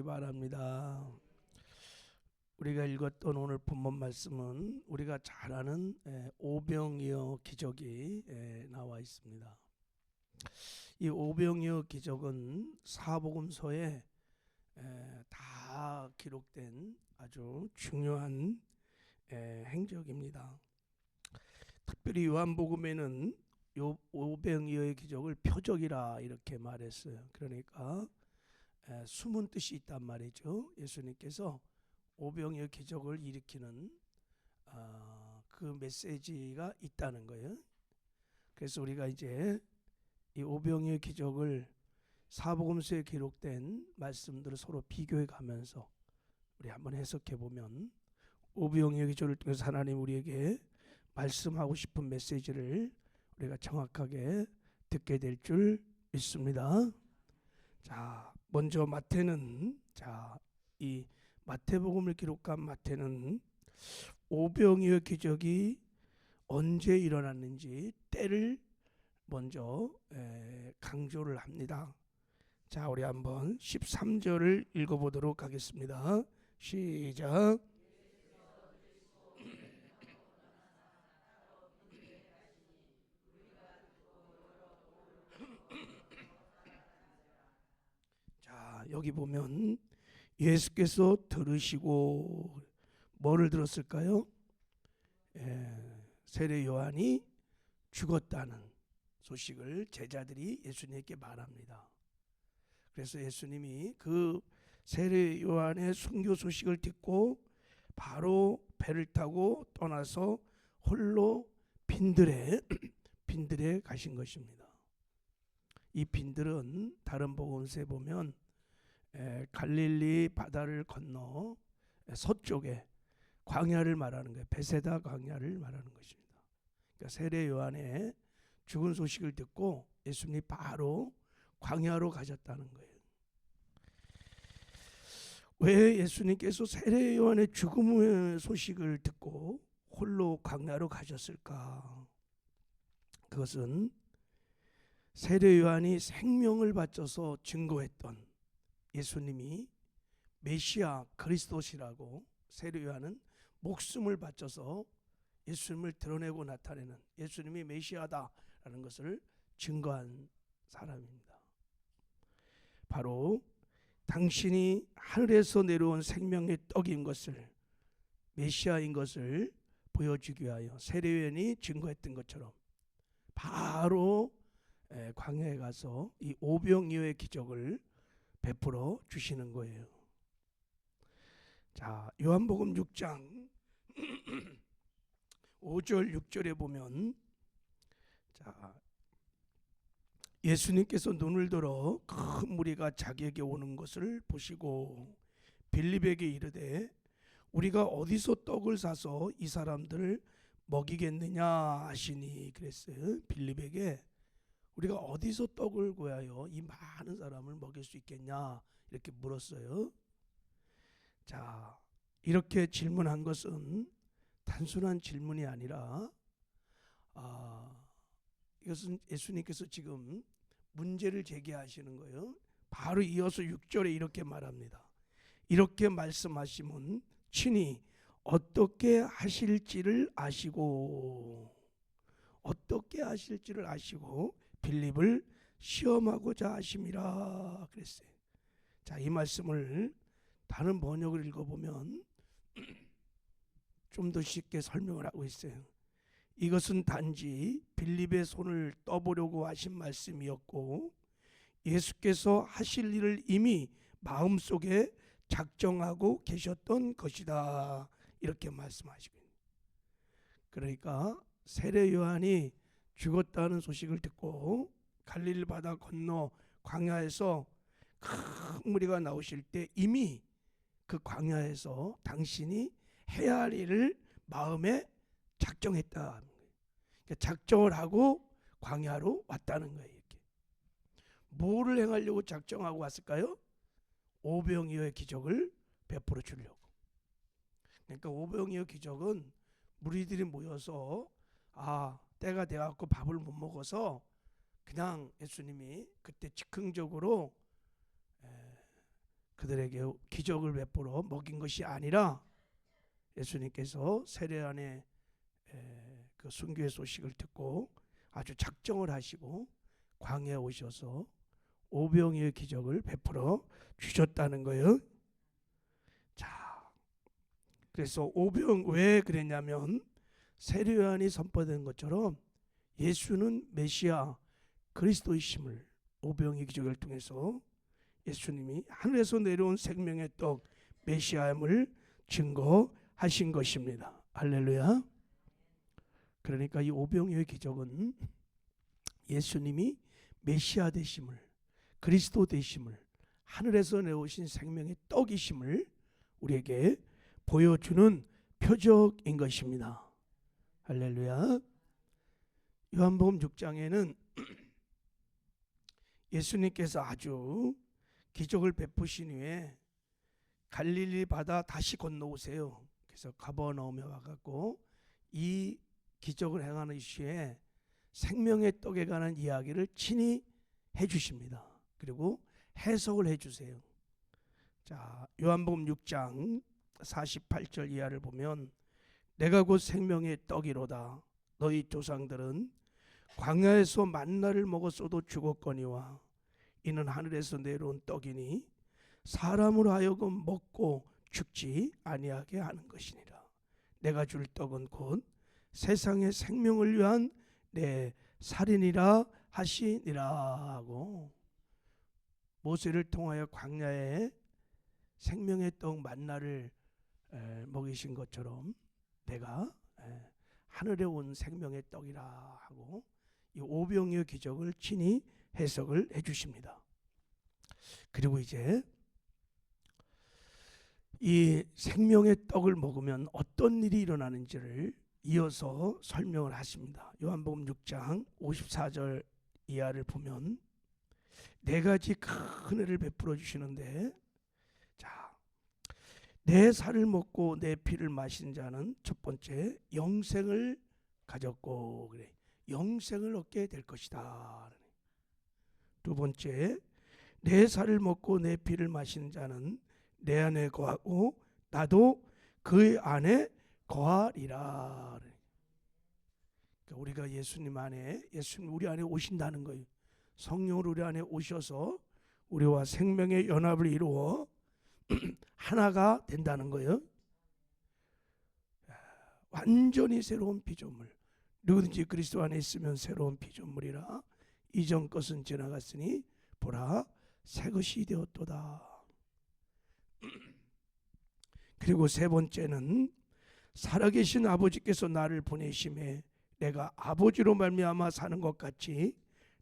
바랍니다. 우리가 읽었던 오늘 본문 말씀은 우리가 잘 아는 오병이어 기적이 나와 있습니다. 이 오병이어 기적은 사복음서에 다 기록된 아주 중요한 행적입니다. 특별히 요한복음에는 요 오병이어의 기적을 표적이라 이렇게 말했어요. 그러니까 숨은 뜻이 있단 말이죠. 예수님께서 오병이어 기적을 일으키는 그 메시지가 있다는 거예요. 그래서 우리가 이제 이 오병이어 기적을 사복음서에 기록된 말씀들을 서로 비교해 가면서 우리 한번 해석해 보면 오병이어 기적을 통해서 하나님 우리에게 말씀하고 싶은 메시지를 우리가 정확하게 듣게 될 줄 믿습니다. 자, 먼저 마태는 이 마태복음을 기록한 마태는 오병이어 기적이 언제 일어났는지 때를 먼저 강조를 합니다. 자, 우리 한번 13절을 읽어보도록 하겠습니다. 시작. 자, 여기 보면 예수께서 들으시고 뭐를 들었을까요? 세례 요한이 죽었다는 소식을 제자들이 예수님께 말합니다. 그래서 예수님이 그 세례 요한의 순교 소식을 듣고 바로 배를 타고 떠나서 홀로 빈들에 가신 것입니다. 이 빈들은 다른 복음서에 보면 갈릴리 바다를 건너 서쪽에 광야를 말하는 거예요. 베세다 광야를 말하는 것입니다. 그러니까 세례 요한의 죽은 소식을 듣고 예수님이 바로 광야로 가셨다는 거예요. 왜 예수님께서 세례 요한의 죽음의 소식을 듣고 홀로 광야로 가셨을까? 그것은 세례 요한이 생명을 바쳐서 증거했던 예수님이 메시아 그리스도시라고 세례 요한은 목숨을 바쳐서 예수님을 드러내고 나타내는 예수님이 메시아다라는 것을 증거한 사람입니다. 바로 당신이 하늘에서 내려온 생명의 떡인 것을 메시아인 것을 보여주기 위하여 세례 요한이 증거했던 것처럼 바로 광야에 가서 이 오병이어의 기적을 베풀어 주시는 거예요. 자, 요한복음 6장 5절 6절에 보면 자, 예수님께서 눈을 들어 큰 무리가 자기에게 오는 것을 보시고 빌립에게 이르되 우리가 어디서 떡을 사서 이 사람들을 먹이겠느냐 하시니 그랬어요. 빌립에게 우리가 어디서 떡을 구하여 이 많은 사람을 먹일 수 있겠냐 이렇게 물었어요. 자, 이렇게 질문한 것은 단순한 질문이 아니라 이것은 예수님께서 지금 문제를 제기하시는 거예요. 바로 이어서 6절에 이렇게 말합니다. 이렇게 말씀하시면 친히 어떻게 하실지를 아시고 빌립을 시험하고자 하심이라 그랬어요. 자, 이 말씀을 다른 번역을 읽어보면 좀 더 쉽게 설명을 하고 있어요. 이것은 단지 빌립의 손을 떠보려고 하신 말씀이었고 예수께서 하실 일을 이미 마음속에 작정하고 계셨던 것이다 이렇게 말씀하시고, 그러니까 세례 요한이 죽었다는 소식을 듣고 갈릴리 바다 건너 광야에서 큰 무리가 나오실 때 이미 그 광야에서 당신이 해야 할 일을 마음에 작정했다. 그러니까 작정을 하고 광야로 왔다는 거예요. 이렇게. 뭐를 행하려고 작정하고 왔을까요? 오병이어의 기적을 베풀어 주려고. 그러니까 오병이어 기적은 무리들이 모여서 때가 돼갖고 밥을 못 먹어서 그냥 예수님이 그때 즉흥적으로 그들에게 기적을 베풀어 먹인 것이 아니라 예수님께서 세례 안에 그 순교의 소식을 듣고 아주 작정을 하시고 광야에 오셔서 오병이의 기적을 베풀어 주셨다는 거예요. 자, 그래서 오병 왜 그랬냐면 세례 요한이 선포된 것처럼 예수는 메시아 그리스도이심을 오병이의 기적을 통해서 예수님이 하늘에서 내려온 생명의 떡 메시아임을 증거하신 것입니다. 할렐루야. 그러니까 이 오병이의 기적은 예수님이 메시아 되심을, 그리스도 되심을, 하늘에서 내오신 생명의 떡이심을 우리에게 보여주는 표적인 것입니다. 할렐루야. 요한복음 6장에는 예수님께서 아주 기적을 베푸신 후에 갈릴리 바다 다시 건너오세요. 그래서 가버나움에 와갖고 이 기적을 행하는 이슈에 생명의 떡에 관한 이야기를 친히 해주십니다. 그리고 해석을 해주세요. 자, 요한복음 6장 48절 이하를 보면 내가 곧 생명의 떡이로다. 너희 조상들은 광야에서 만나를 먹었어도 죽었거니와 이는 하늘에서 내려온 떡이니 사람으로 하여금 먹고 죽지 아니하게 하는 것이니라. 내가 줄 떡은 곧 세상의 생명을 위한 내 살이니라 하시니라 하고 모세를 통하여 광야에 생명의 떡 만나를 먹이신 것처럼 내가 하늘에 온 생명의 떡이라 하고 이 오병이의 기적을 친히 해석을 해주십니다. 그리고 이제 이 생명의 떡을 먹으면 어떤 일이 일어나는지를 이어서 설명을 하십니다. 요한복음 6장 54절 이하를 보면 네 가지 큰 은혜를 베풀어 주시는데, 자, 내 살을 먹고 내 피를 마신 자는 첫 번째 영생을 가졌고, 그래, 영생을 얻게 될 것이다. 두 번째, 내 살을 먹고 내 피를 마신 자는 내 안에 거하고 나도 그 안에 거하리라. 그러니까 우리가 예수님 안에, 예수님 우리 안에 오신다는 거예요. 성령으로 우리 안에 오셔서 우리와 생명의 연합을 이루어 하나가 된다는 거예요. 완전히 새로운 피조물. 누구든지 그리스도 안에 있으면 새로운 피조물이라. 이전 것은 지나갔으니 보라 새 것이 되었도다. 그리고 세 번째는 살아계신 아버지께서 나를 보내심에 내가 아버지로 말미암아 사는 것 같이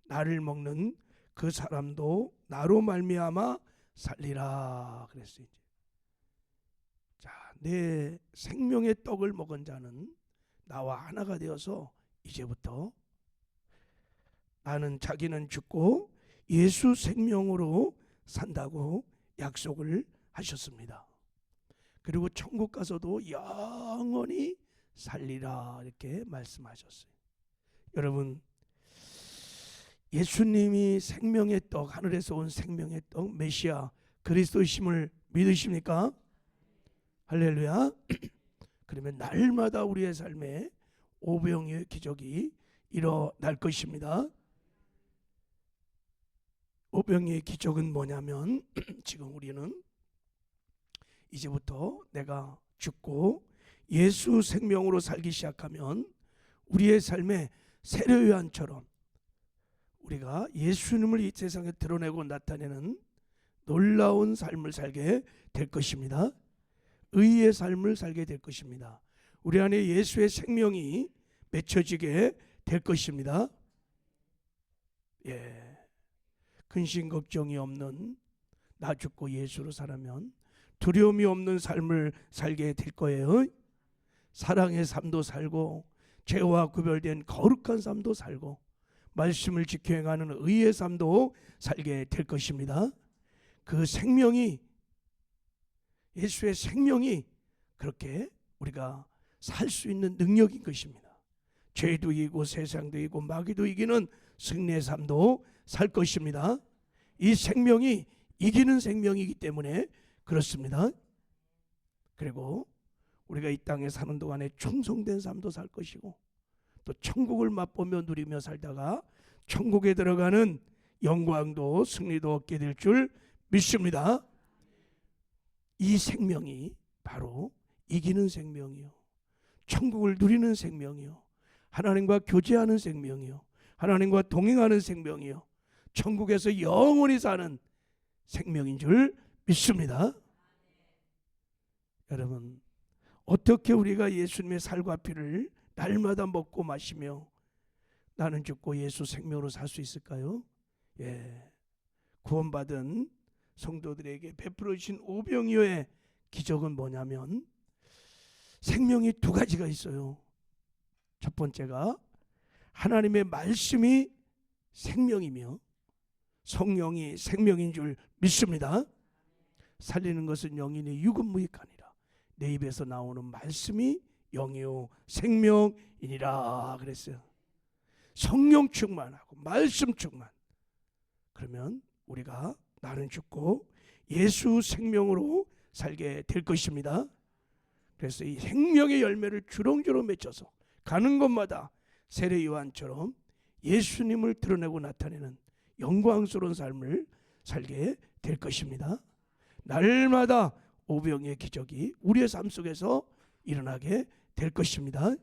나를 먹는 그 사람도 나로 말미암아 살리라 그랬어요. 자, 내 생명의 떡을 먹은 자는 나와 하나가 되어서 이제부터 나는 자기는 죽고 예수 생명으로 산다고 약속을 하셨습니다. 그리고 천국 가서도 영원히 살리라 이렇게 말씀하셨어요. 여러분, 예수님이 생명의 떡, 하늘에서 온 생명의 떡 메시아 그리스도이심을 믿으십니까? 할렐루야. 그러면 날마다 우리의 삶에 오병이의 기적이 일어날 것입니다. 오병이의 기적은 뭐냐면 지금 우리는 이제부터 내가 죽고 예수 생명으로 살기 시작하면 우리의 삶에 세례 요한처럼 우리가 예수님을 이 세상에 드러내고 나타내는 놀라운 삶을 살게 될 것입니다. 의의 삶을 살게 될 것입니다. 우리 안에 예수의 생명이 맺혀지게 될 것입니다. 근심 걱정이 없는 나 죽고 예수로 살아면 두려움이 없는 삶을 살게 될 거예요. 사랑의 삶도 살고 죄와 구별된 거룩한 삶도 살고 말씀을 지켜 행하는 의의 삶도 살게 될 것입니다. 그 생명이, 예수의 생명이 그렇게 우리가 살 수 있는 능력인 것입니다. 죄도 이기고 세상도 이기고 마귀도 이기는 승리의 삶도 살 것입니다. 이 생명이 이기는 생명이기 때문에 그렇습니다. 그리고 우리가 이 땅에 사는 동안에 충성된 삶도 살 것이고 또 천국을 맛보며 누리며 살다가 천국에 들어가는 영광도 승리도 얻게 될 줄 믿습니다. 이 생명이 바로 이기는 생명이요, 천국을 누리는 생명이요, 하나님과 교제하는 생명이요, 하나님과 동행하는 생명이요, 천국에서 영원히 사는 생명인 줄 믿습니다. 여러분, 어떻게 우리가 예수님의 살과 피를 날마다 먹고 마시며 나는 죽고 예수 생명으로 살 수 있을까요? 구원받은 성도들에게 베풀어 주신 오병이어의 기적은 뭐냐면 생명이 두 가지가 있어요. 첫 번째가 하나님의 말씀이 생명이며 성령이 생명인 줄 믿습니다. 살리는 것은 영이니 육은 무익하니라. 내 입에서 나오는 말씀이 영이요 생명이니라 그랬어요. 성령 충만하고 말씀 충만. 그러면 우리가 나는 죽고 예수 생명으로 살게 될 것입니다. 그래서 이 생명의 열매를 주렁주렁 맺혀서 가는 곳마다 세례 요한처럼 예수님을 드러내고 나타내는 영광스러운 삶을 살게 될 것입니다. 날마다 오병이의 기적이 우리의 삶 속에서 일어나게 될 것입니다.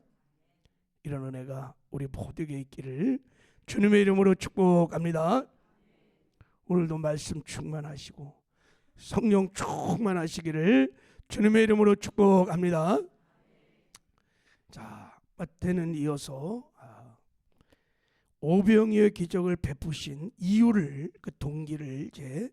이런 은혜가 우리 모두에게 있기를 주님의 이름으로 축복합니다. 오늘도 말씀 충만하시고 성령 충만하시기를 주님의 이름으로 축복합니다. 자, 마태는 이어서 오병이어의 기적을 베푸신 이유를, 그 동기를 이제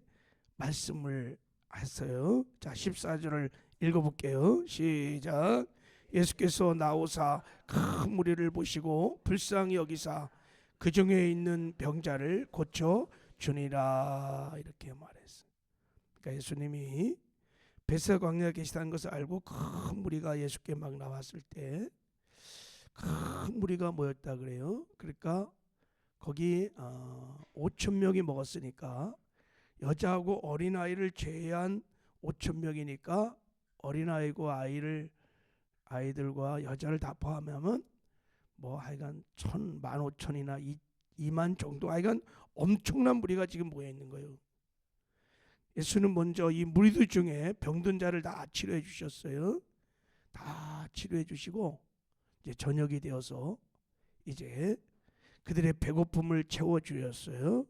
말씀을 했어요. 자, 14절을 읽어볼게요. 시작. 예수께서 나오사 큰 무리를 보시고 불쌍히 여기사 그 중에 있는 병자를 고쳐 주니라 이렇게 말했어요. 그러니까 예수님이 베세다 광야에 계시다는 것을 알고 큰 무리가 예수께 막 나왔을 때 큰 무리가 모였다 그래요. 그러니까 거기 5천 명이 먹었으니까 여자하고 어린아이를 제외한 5천 명이니까 어린아이고 아이들과 여자를 다 포함하면 뭐 하여간 15,000이나 2만 정도, 하여간 엄청난 무리가 지금 모여 있는 거예요. 예수는 먼저 이 무리들 중에 병든 자를 다 치료해 주셨어요. 다 치료해 주시고 이제 저녁이 되어서 이제 그들의 배고픔을 채워 주셨어요.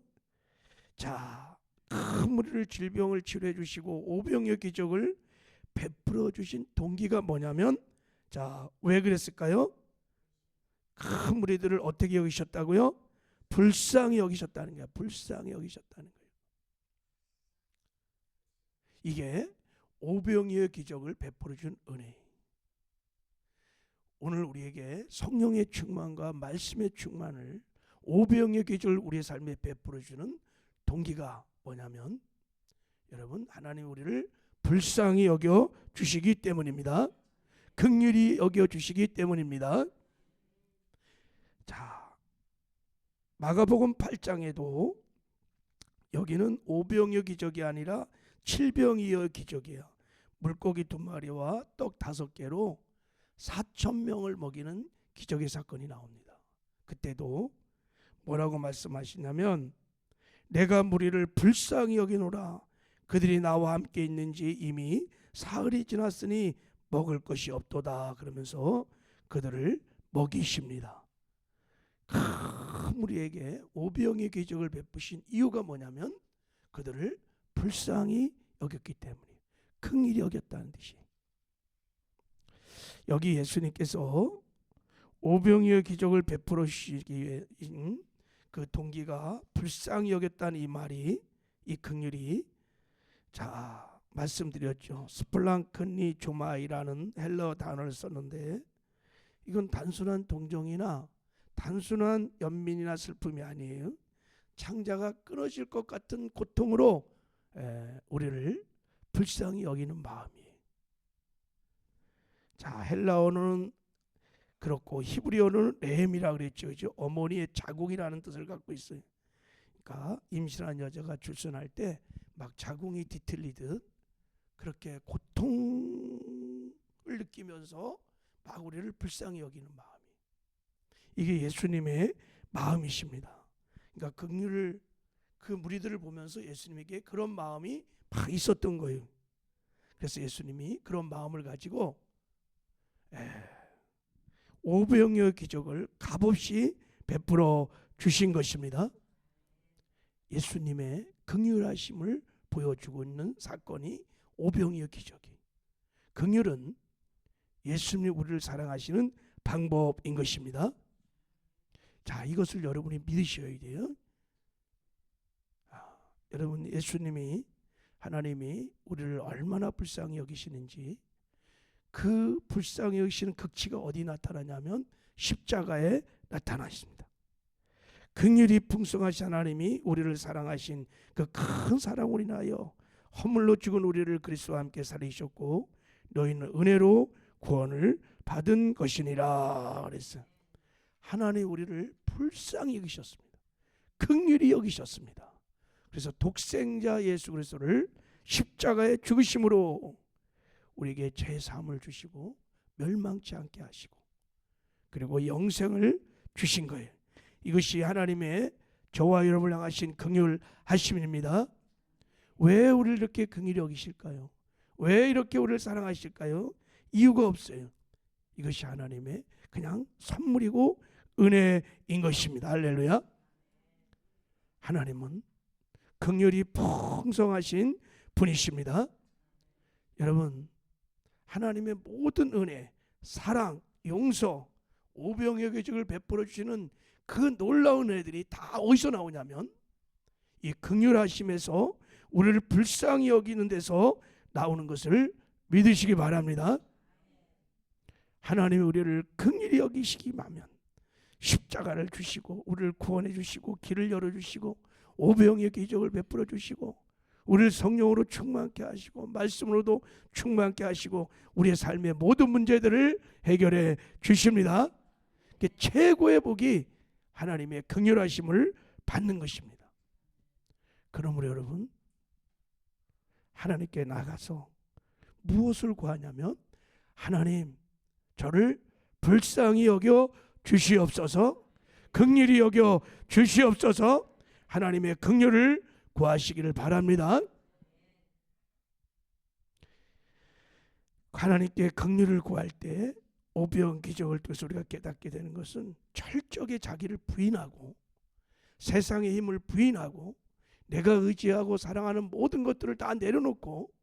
자, 큰 무리를 질병을 치료해 주시고 오병이어 기적을 베풀어 주신 동기가 뭐냐면, 자, 왜 그랬을까요? 큰 무리들을 어떻게 여기셨다고요? 불쌍히 여기셨다는 거야. 불쌍히 여기셨다는 거예요. 이게 오병이어의 기적을 베풀어 준 은혜. 오늘 우리에게 성령의 충만과 말씀의 충만을, 오병이어의 기적을 우리의 삶에 베풀어 주는 동기가 뭐냐면, 여러분, 하나님 우리를 불쌍히 여겨 주시기 때문입니다. 긍휼히 여겨 주시기 때문입니다. 자, 마가복음 8장에도 여기는 오병이어 기적이 아니라 칠병이어 기적이에요. 물고기 2마리와 떡 5개로 4,000명을 먹이는 기적의 사건이 나옵니다. 그때도 뭐라고 말씀하시냐면, 내가 무리를 불쌍히 여기노라. 그들이 나와 함께 있는지 이미 사흘이 지났으니 먹을 것이 없도다. 그러면서 그들을 먹이십니다. 큰 무리에게 오병이의 기적을 베푸신 이유가 뭐냐면 그들을 불쌍히 여겼기 때문이에요. 긍휼히 여겼다는 뜻이. 여기 예수님께서 오병이의 기적을 베풀어 주시기 위해 그 동기가 불쌍히 여겼다는 이 말이, 이 긍휼이, 자, 말씀드렸죠. 스플랑크니 조마이라는 헬러 단어를 썼는데 이건 단순한 동정이나 단순한 연민이나 슬픔이 아니에요. 창자가 끊어질 것 같은 고통으로 우리를 불쌍히 여기는 마음이에요. 자, 헬라어는 그렇고 히브리어는 레헴이라 그랬죠. 그죠? 어머니의 자궁이라는 뜻을 갖고 있어요. 그러니까 임신한 여자가 출산할 때 막 자궁이 뒤틀리듯 그렇게 고통을 느끼면서 막 우리를 불쌍히 여기는 마음이, 이게 예수님의 마음이십니다. 그러니까 긍휼을, 그 무리들을 보면서 예수님에게 그런 마음이 막 있었던 거예요. 그래서 예수님이 그런 마음을 가지고 오병이어의 기적을 값없이 베풀어 주신 것입니다. 예수님의 긍휼하심을 보여주고 있는 사건이 오병이어 기적이. 긍휼은 예수님이 우리를 사랑하시는 방법인 것입니다. 자, 이것을 여러분이 믿으셔야 돼요. 여러분, 예수님이, 하나님이 우리를 얼마나 불쌍히 여기시는지, 그 불쌍히 여기시는 극치가 어디 나타나냐면 십자가에 나타나십니다. 긍휼이 풍성하신 하나님이 우리를 사랑하신 그 큰 사랑으로 인하여 허물로 죽은 우리를 그리스도와 함께 살리셨고 너희는 은혜로 구원을 받은 것이니라 그랬어요. 하나님 우리를 불쌍히 여기셨습니다. 긍휼히 여기셨습니다. 그래서 독생자 예수 그리스도를 십자가에 죽으심으로 우리에게 죄사함을 주시고 멸망치 않게 하시고 그리고 영생을 주신 거예요. 이것이 하나님의 저와 여러분을 향하신 긍휼하심입니다. 왜 우리를 이렇게 긍휼히 여기실까요? 왜 이렇게 우리를 사랑하실까요? 이유가 없어요. 이것이 하나님의 그냥 선물이고 은혜인 것입니다. 할렐루야. 하나님은 긍휼이 풍성하신 분이십니다. 여러분, 하나님의 모든 은혜, 사랑, 용서, 오병이어 기적을 베풀어 주시는 그 놀라운 은혜들이 다 어디서 나오냐면 이 긍휼하심에서 우리를 불쌍히 여기는 데서 나오는 것을 믿으시기 바랍니다. 하나님이 우리를 긍휼히 여기시기만 십자가를 주시고 우리를 구원해 주시고 길을 열어 주시고 오병이어 기적을 베풀어 주시고 우리를 성령으로 충만케 하시고 말씀으로도 충만케 하시고 우리의 삶의 모든 문제들을 해결해 주십니다. 최고의 복이 하나님의 긍휼하심을 받는 것입니다. 그러므로 여러분, 하나님께 나가서 무엇을 구하냐면 하나님 저를 불쌍히 여겨 주시옵소서, 긍휼히 여겨 주시옵소서, 하나님의 긍휼을 구하시기를 바랍니다. 하나님께 긍휼을 구할 때 오병 기적을 통해서 우리가 깨닫게 되는 것은 철저하게 자기를 부인하고 세상의 힘을 부인하고 내가 의지하고 사랑하는 모든 것들을 다 내려놓고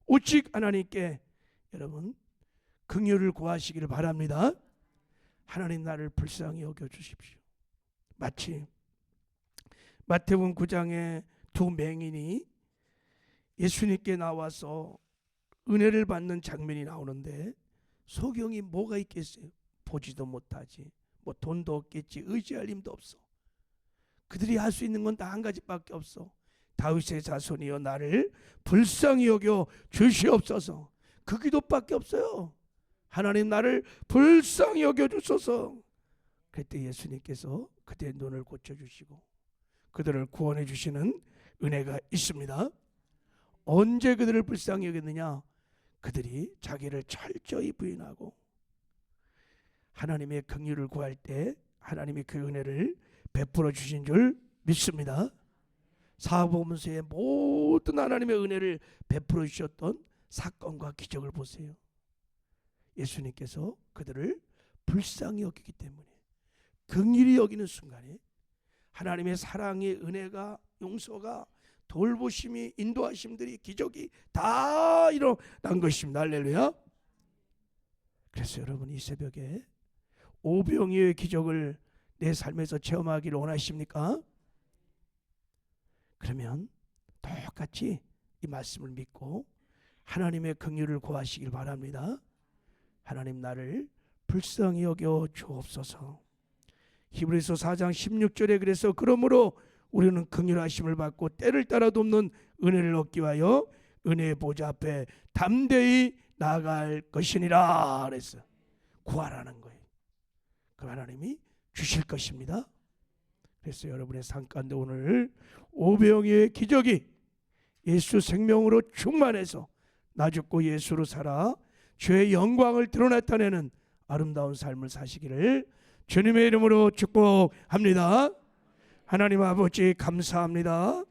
오직 하나님께 여러분 긍휼을 구하시기를 바랍니다. 하나님 나를 불쌍히 여겨 주십시오. 마치 마태복음 9장에 두 맹인이 예수님께 나와서 은혜를 받는 장면이 나오는데 소경이 뭐가 있겠어요? 보지도 못하지, 뭐 돈도 없겠지, 의지할 힘도 없어. 그들이 할 수 있는 건 다 한 가지밖에 없어. 다윗의 자손이여 나를 불쌍히 여겨 주시옵소서. 그 기도밖에 없어요. 하나님 나를 불쌍히 여겨 주소서. 그때 예수님께서 그들의 눈을 고쳐주시고 그들을 구원해 주시는 은혜가 있습니다. 언제 그들을 불쌍히 여겼느냐? 그들이 자기를 철저히 부인하고 하나님의 긍휼을 구할 때 하나님이 그 은혜를 베풀어 주신 줄 믿습니다. 사복음서의 모든 하나님의 은혜를 베풀어 주셨던 사건과 기적을 보세요. 예수님께서 그들을 불쌍히 여기기 때문에 긍휼히 여기는 순간에 하나님의 사랑의 은혜가, 용서가, 돌보심이, 인도하심들이, 기적이 다 일어난 것입니다. 할렐루야. 그래서 여러분 이 새벽에 오병이어의 기적을 내 삶에서 체험하기를 원하십니까? 그러면 똑같이 이 말씀을 믿고 하나님의 긍휼을 구하시길 바랍니다. 하나님 나를 불쌍히 여겨 주옵소서. 히브리서 4장 16절에 그래서 그러므로 우리는 긍휼하심을 받고 때를 따라 돕는 은혜를 얻기 위하여 은혜의 보좌 앞에 담대히 나아갈 것이니라 그랬어요. 구하라는 거예요. 그 하나님이 주실 것입니다. 그래서 여러분의 삶 가운데 오늘 오병이어의 기적이 예수 생명으로 충만해서 나 죽고 예수로 살아 주의 영광을 드러나타내는 아름다운 삶을 사시기를 주님의 이름으로 축복합니다. 하나님 아버지 감사합니다.